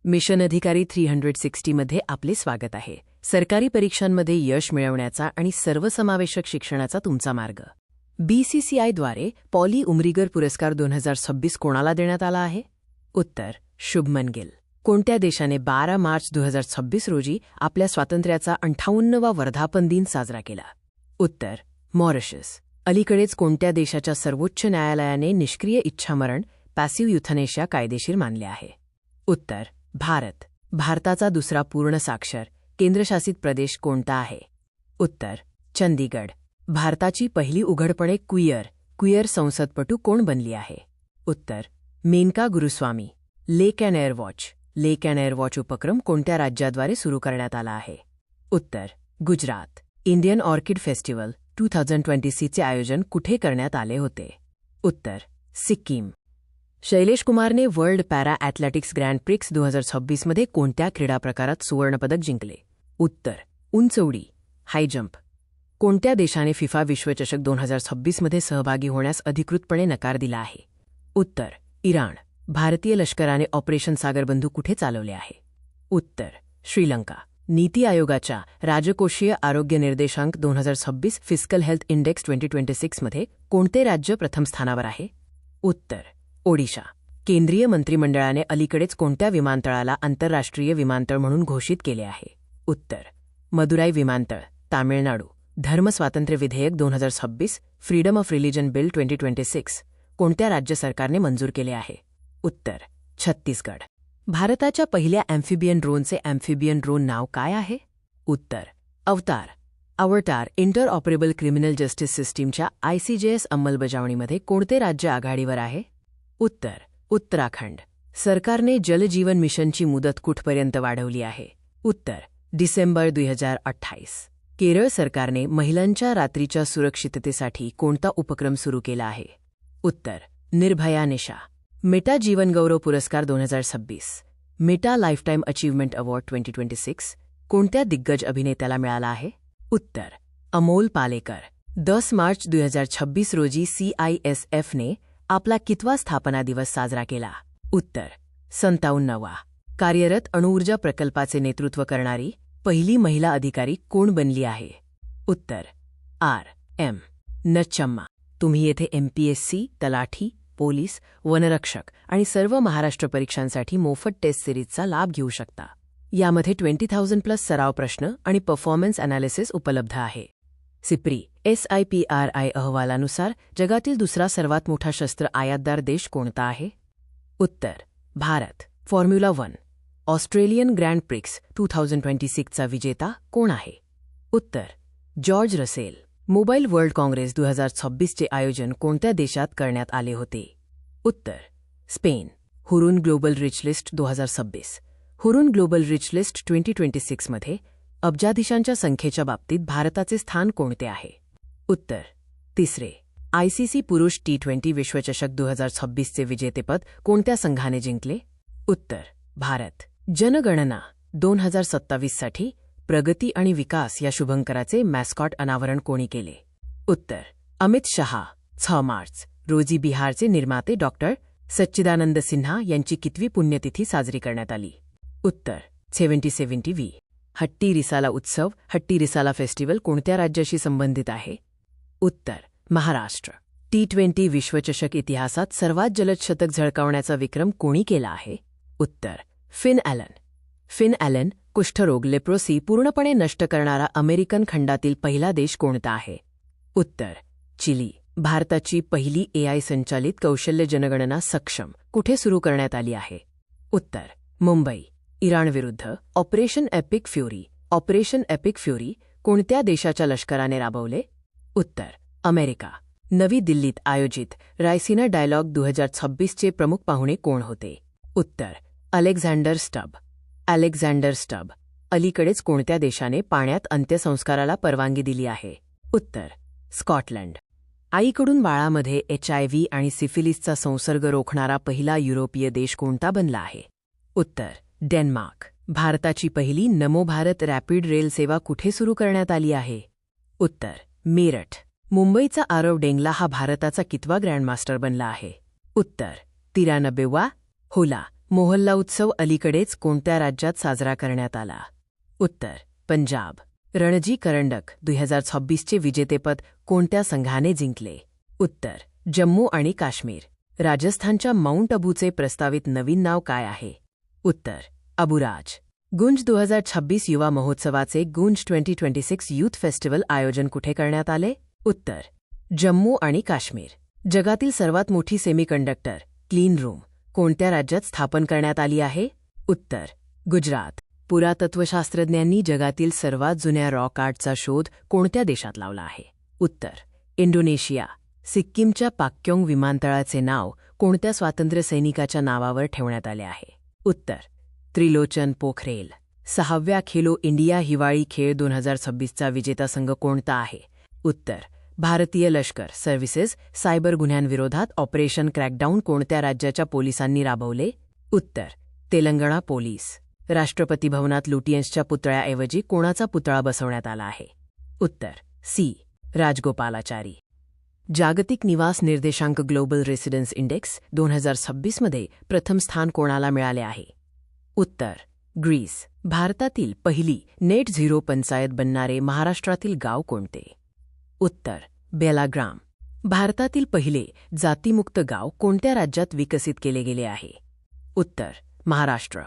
Mission अधिकारी 360 मध्ये आपले स्वागत आहे. सरकारी परीक्षांमध्ये यश मिळवण्याचा आणि सर्वसमावेशक शिक्षणाचा तुमचा मार्ग. BCCIद्वारे पॉली उमरीगर पुरस्कार 2026 कोणाला देण्यात आला आहे? उत्तर: शुभमन गिल. कोणत्या देशाने 12 मार्च 2026 रोजी आपल्या स्वातंत्र्याचा 58वा वर्धापन दिन साजरा केला? उत्तर: मॉरिशस. अलीकडेच कोणत्या देशाच्या सर्वोच्च न्यायालयाने निष्क्रिय इच्छामरण पॅसिव्ह युथनेशिया कायदेशीर मानले आहे? उत्तर: भारत. भारताचा दुसरा पूर्ण साक्षर केंद्रशासित प्रदेश कोणता आहे? उत्तर: चंदीगड. भारताची पहिली उघडपणे क्वियर संसदपटू कोण बनली आहे? उत्तर: मेनका गुरुस्वामी. लेक अँड एअर वॉच उपक्रम कोणत्या राज्याद्वारे सुरू करण्यात आला आहे? उत्तर: गुजरात. इंडियन ऑर्किड फेस्टिवल 2026 चे आयोजन कुठे करण्यात आले होते? उत्तर: सिक्कीम. शैलेश कुमारने world para athletics grand prix 2026 मध्ये कोणत्या क्रीडा प्रकारात सुवर्णपदक जिंकले? उत्तर: उंच उडी, हाय जंप. कोणत्या देशाने फिफा विश्वचषक 2026 मध्ये सहभागी होण्यास अधिकृतपणे नकार दिला आहे? उत्तर: इराण. भारतीय लष्कराने ऑपरेशन सागरबंधू कुठे चालवले आहे? उत्तर: श्रीलंका. नीती आयोगाच्या राजकोषीय आरोग्य निर्देशांक 2026 फिस्कल हेल्थ इंडेक्स 2026 मध्ये कोणते राज्य प्रथम स्थानावर आहे? उत्तर: ओडिशा. केंद्रीय मंत्रिमंडळाने अलीकडेच कोणत्या विमानतळाला आंतरराष्ट्रीय विमानतळ म्हणून घोषित केले आहे? उत्तर: मदुराई विमानतळ, तामिळनाडू. धर्मस्वातंत्र्य विधेयक 2026 फ्रीडम ऑफ रिलिजन बिल 2026 कोणत्या राज्य सरकारने मंजूर केले आहे? उत्तर: छत्तीसगड. भारताच्या पहिल्या अॅम्फिबियन ड्रोन नाव काय आहे? उत्तर: अवतार. इंटरऑपरेबल क्रिमिनल जस्टिस सिस्टीमच्या ICJS अंमलबजावणीमध्ये कोणते राज्य आघाडीवर आहे? उत्तर: उत्तराखंड. सरकारने जलजीवन मिशनची मुदत कुठपर्यंत वाढवली आहे? उत्तर: डिसेंबर 2028. केरळ सरकारने महिलांच्या रात्रीच्या सुरक्षिततेसाठी कोणता उपक्रम सुरू केला आहे? उत्तर: निर्भया निशा. मेटा जीवनगौरव पुरस्कार 2026 मेटा लाईफटाईम अचीव्हमेंट अवॉर्ड 2026 कोणत्या दिग्गज अभिनेत्याला मिळाला आहे? उत्तर: अमोल पालेकर. 10 मार्च 2026 रोजी CISFने आपला कितवा स्थापना दिवस साजरा केला? उत्तर: 57वा. कार्यरत अणुऊर्जा प्रकल्पाचे नेतृत्व करणारी पहिली महिला अधिकारी कोण बनली आहे? उत्तर: R.M. नचम्मा. तुम्ही येथे MPSC, तलाठी, पोलीस, वनरक्षक आणि सर्व महाराष्ट्र परीक्षांसाठी मोफत टेस्ट सिरीजचा लाभ घेऊ शकता. यामध्ये 20,000+ सराव प्रश्न आणि परफॉर्मन्स अॅनालिसिस उपलब्ध आहे. SIPRI अहवालानुसार जगातील दुसरा सर्वात मोठा शस्त्र आयातदार देश कोणता आहे? उत्तर: Bharat. Formula 1 Australian grand prix 2026 चा विजेता कोण आहे? उत्तर: George Russell. Mobile world Congress 2026 चे आयोजन कोणत्या देशात करण्यात आले होते? उत्तर: Spain. Hurun global rich list 2026 Hurun global rich list 2026 मध्ये अब्जाधीशांच्या संख्येच्या बाबतीत भारताचे स्थान कोणते आहे? उत्तर: तिसरे. ICC पुरुष T20 विश्वचषक 2026 चे विजेतेपद कोणत्या संघाने जिंकले? उत्तर: भारत. जनगणना 2027 साठी प्रगती आणि विकास या शुभंकराचे मॅस्कॉट अनावरण कोणी केले? उत्तर: अमित शहा. 6 मार्च रोजी बिहारचे निर्माते डॉक्टर सच्चिदानंद सिन्हा यांची कितवी पुण्यतिथी साजरी करण्यात आली? उत्तर: 70V. हट्टी रिसाला उत्सव हट्टी रिसाला फेस्टिवल कोणत्या राज्याशी संबंधित आहे? उत्तर: महाराष्ट्र. T20 विश्वचषक इतिहासात सर्वात जलद शतक झळकावण्याचा विक्रम कोणी केला आहे? उत्तर: फिन ॲलन. कुष्ठरोग लेप्रोसी पूर्णपणे नष्ट करणारा अमेरिकन खंडातील पहिला देश कोणता आहे? उत्तर: चिली. भारताची पहिली AI संचालित कौशल्य जनगणना सक्षम कुठे सुरू करण्यात आली आहे? उत्तर: मुंबई. इराणविरुद्ध ऑपरेशन एपिक फ्युरी कोणत्या देशाच्या लष्कराने राबवले? उत्तर: अमेरिका. नवी दिल्लीत आयोजित रायसिना डायलॉग 2026 चे प्रमुख पाहुणे कोण होते? उत्तर: अलेक्झांडर स्टब. अलीकडेच कोणत्या देशाने पाण्यात अंत्यसंस्काराला परवानगी दिली आहे? उत्तर: स्कॉटलंड. आईकडून बाळामध्ये HIV आणि सिफिलिसचा संसर्ग रोखणारा पहिला युरोपीय देश कोणता बनला आहे? उत्तर: डेन्मार्क. भारताची पहिली नमो भारत रॅपिड रेल सेवा कुठे सुरू करण्यात आली आहे? उत्तर: मेरठ. मुंबईचा आरव डेंगला हा भारताचा कितवा ग्रँडमास्टर बनला आहे? उत्तर: 93वा. होला. मोहल्ला उत्सव अलीकडेच कोणत्या राज्यात साजरा करण्यात आला? उत्तर पंजाब. रणजी करंडक 2026चे विजेतेपद कोणत्या संघाने जिंकले? उत्तर जम्मू आणि काश्मीर. राजस्थानच्या माउंट अबूचे प्रस्तावित नवीन नाव काय आहे? उत्तर अबुराज. गुंज 2026 युवा महोत्सवाचे गुंज 2026 यूथ फेस्टिवल आयोजन कुठे करण्यात आले? उत्तर जम्मू आणि काश्मीर. जगातील सर्वात मोठी सेमीकंडक्टर क्लीन रूम कोणत्या राज्यात स्थापन करण्यात आली आहे? उत्तर गुजरात. पुरातत्वशास्त्रज्ञांनी जगातील सर्वात जुन्या रॉक आर्टचा शोध कोणत्या देशात लावला आहे? उत्तर इंडोनेशिया. सिक्कीमच्या पाक्योंग विमानतळाचे नाव कोणत्या स्वातंत्र्यसैनिकाच्या नावावर ठेवण्यात आले आहे? उत्तर त्रिलोचन पोखरेल. 6व्या खेलो इंडिया हिवाळी खेळ 2026चा विजेता संघ कोणता आहे? उत्तर भारतीय लष्कर सर्व्हिसेस. सायबर गुन्ह्यांविरोधात ऑपरेशन क्रॅकडाऊन कोणत्या राज्याच्या पोलिसांनी राबवले? उत्तर तेलंगणा पोलीस. राष्ट्रपती भवनात लुटियन्सच्या पुतळ्याऐवजी कोणाचा पुतळा बसवण्यात आला आहे? उत्तर सी राजगोपालाचारी. जागतिक निवास निर्देशांक ग्लोबल रेसिडेन्स इंडेक्स 2026मध्ये प्रथम स्थान कोणाला मिळाले आहे? उत्तर ग्रीस. भारतातील पहिली नेट झिरो पंचायत बनणारे महाराष्ट्रातील गाव कोणते? उत्तर बेलाग्राम. भारतातील पहिले जातीमुक्त गाव कोणत्या राज्यात विकसित केले गेले आहे? उत्तर महाराष्ट्र.